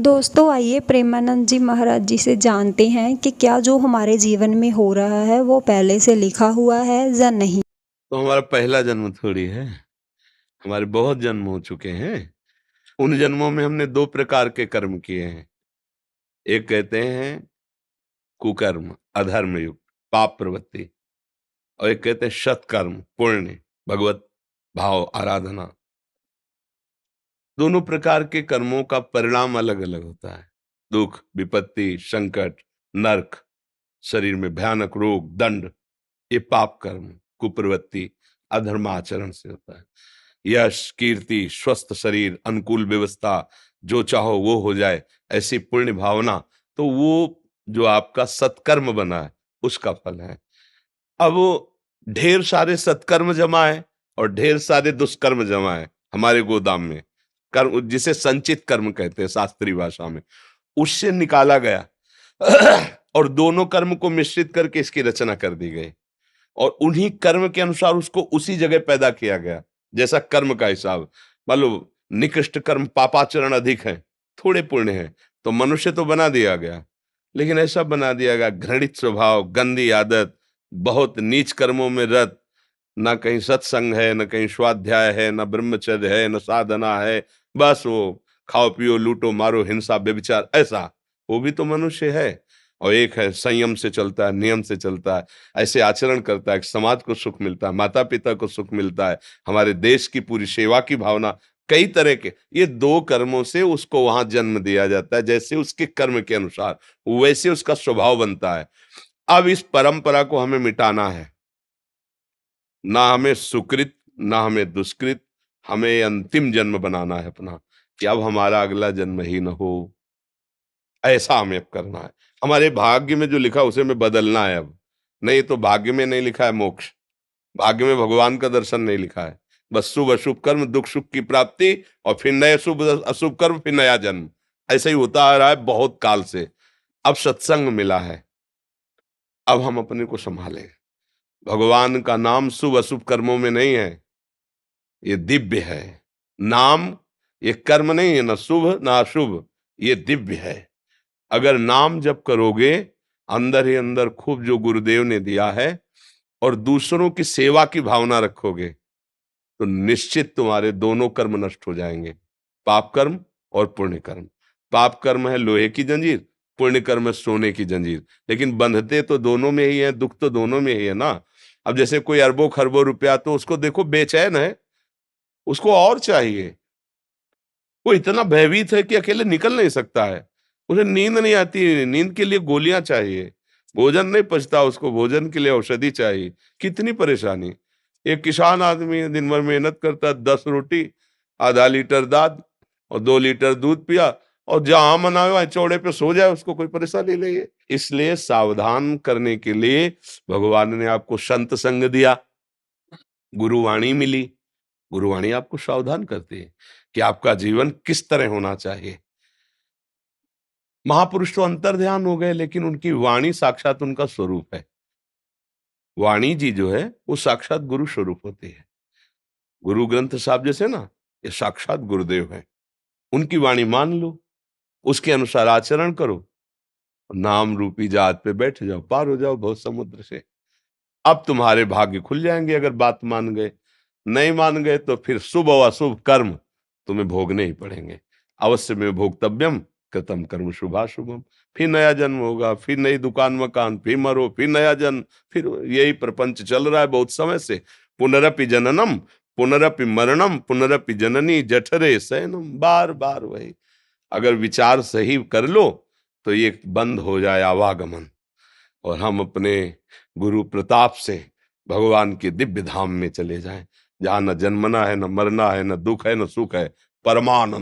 दोस्तों आइए प्रेमानंद जी महाराज जी से जानते हैं कि क्या जो हमारे जीवन में हो रहा है वो पहले से लिखा हुआ है या नहीं। तो हमारा पहला जन्म थोड़ी है। हमारे बहुत जन्म हो चुके हैं। उन जन्मों में हमने दो प्रकार के कर्म किए हैं। एक कहते हैं कुकर्म, अधर्म युक्त, पाप प्रवृत्ति, और एक कहते हैं सत्कर्म, पुण्य, भगवत भाव, आराधना। दोनों प्रकार के कर्मों का परिणाम अलग अलग होता है। दुख, विपत्ति, संकट, नरक, शरीर में भयानक रोग, दंड, ये पाप कर्म, कुप्रवृत्ति, अधर्म आचरण से होता है। यश, कीर्ति, स्वस्थ शरीर, अनुकूल व्यवस्था, जो चाहो वो हो जाए, ऐसी पुण्य भावना, तो वो जो आपका सत्कर्म बना है उसका फल है। अब वो ढेर सारे सत्कर्म जमा है और ढेर सारे दुष्कर्म जमा है हमारे गोदाम में। कर्म जिसे संचित कर्म कहते हैं शास्त्रीय भाषा में, उससे निकाला गया और दोनों कर्म को मिश्रित करके इसकी रचना कर दी गई और उन्हीं कर्म के अनुसार उसको उसी जगह पैदा किया गया। जैसा कर्म का हिसाब, मान लो निकृष्ट कर्म पापाचरण अधिक है, थोड़े पुण्य है, तो मनुष्य तो बना दिया गया, लेकिन ऐसा बना दिया गया घृणित स्वभाव, गंदी आदत, बहुत नीच कर्मों में रत, ना कहीं सत्संग है, न कहीं स्वाध्याय है, न ब्रह्मचर्य है, न साधना है, बस वो खाओ पियो लूटो मारो हिंसा व्यभिचार, ऐसा वो भी तो मनुष्य है। और एक है संयम से चलता है, नियम से चलता है, ऐसे आचरण करता है, समाज को सुख मिलता है, माता पिता को सुख मिलता है, हमारे देश की पूरी सेवा की भावना, कई तरह के ये दो कर्मों से उसको वहां जन्म दिया जाता है। जैसे उसके कर्म के अनुसार वैसे उसका स्वभाव बनता है। अब इस परंपरा को हमें मिटाना है, ना हमें सुकृत ना हमें दुष्कृत, हमें अंतिम जन्म बनाना है अपना, कि अब हमारा अगला जन्म ही न हो, ऐसा हमें अब करना है। हमारे भाग्य में जो लिखा उसे हमें बदलना है अब। नहीं तो भाग्य में नहीं लिखा है मोक्ष, भाग्य में भगवान का दर्शन नहीं लिखा है, बस शुभ अशुभ कर्म, दुख सुख की प्राप्ति, और फिर नए शुभ अशुभ कर्म, फिर नया जन्म। ऐसा ही होता आ रहा है बहुत काल से। अब सत्संग मिला है, अब हम अपने को संभालें। भगवान का नाम शुभ अशुभ कर्मों में नहीं है, ये दिव्य है नाम। ये कर्म नहीं है, ना शुभ ना अशुभ, ये दिव्य है। अगर नाम जप करोगे अंदर ही अंदर खूब जो गुरुदेव ने दिया है और दूसरों की सेवा की भावना रखोगे, तो निश्चित तुम्हारे दोनों कर्म नष्ट हो जाएंगे, पाप कर्म और पुण्य कर्म। पाप कर्म है लोहे की जंजीर, पुण्य कर्म है सोने की जंजीर, लेकिन बंधते तो दोनों में ही है, दुख तो दोनों में ही है ना। अब जैसे कोई अरबों खरबों रुपया, तो उसको देखो बेचैन है, उसको और चाहिए, वो इतना भयभीत है कि अकेले निकल नहीं सकता है, उसे नींद नहीं आती, नींद के लिए गोलियां चाहिए, भोजन नहीं पचता उसको, भोजन के लिए औषधि चाहिए। कितनी परेशानी। एक किसान आदमी दिन भर मेहनत करता है, 10 रोटी, आधा लीटर दाद और 2 लीटर दूध पिया, और जहां मना हुआ चौड़े पे सो जाए, उसको कोई परेशानी नहीं है। इसलिए सावधान करने के लिए भगवान ने आपको संत संग दिया, गुरुवाणी मिली। गुरुवाणी आपको सावधान करती है कि आपका जीवन किस तरह होना चाहिए। महापुरुष तो अंतर्ध्यान हो गए, लेकिन उनकी वाणी साक्षात उनका स्वरूप है। वाणी जी जो है वो साक्षात गुरु स्वरूप होती है। गुरु ग्रंथ साहब जैसे ना, ये साक्षात गुरुदेव है। उनकी वाणी मान लो, उसके अनुसार आचरण करो, नाम रूपी जहाज पे बैठ जाओ, पार हो जाओ भव समुद्र से। अब तुम्हारे भाग्य खुल जाएंगे अगर बात मान गए। नहीं मान गए तो फिर शुभ और अशुभ कर्म तुम्हें भोगने ही पड़ेंगे। अवश्य में भोक्तव्यम कृतम कर्म शुभाशुभम। फिर नया जन्म होगा, फिर नई दुकान मकान, फिर मरो, फिर नया जन्म, फिर यही प्रपंच चल रहा है बहुत समय से। पुनरपि जननम पुनरपि मरणम पुनरपि जननी जठरे शयनम, बार बार वही। अगर विचार सही कर लो तो ये बंद हो जाए आवागमन, और हम अपने गुरु प्रताप से भगवान के दिव्य धाम में चले जाएं, जहां न जन्मना है, न मरना है, न दुख है, न सुख है, परमानंद।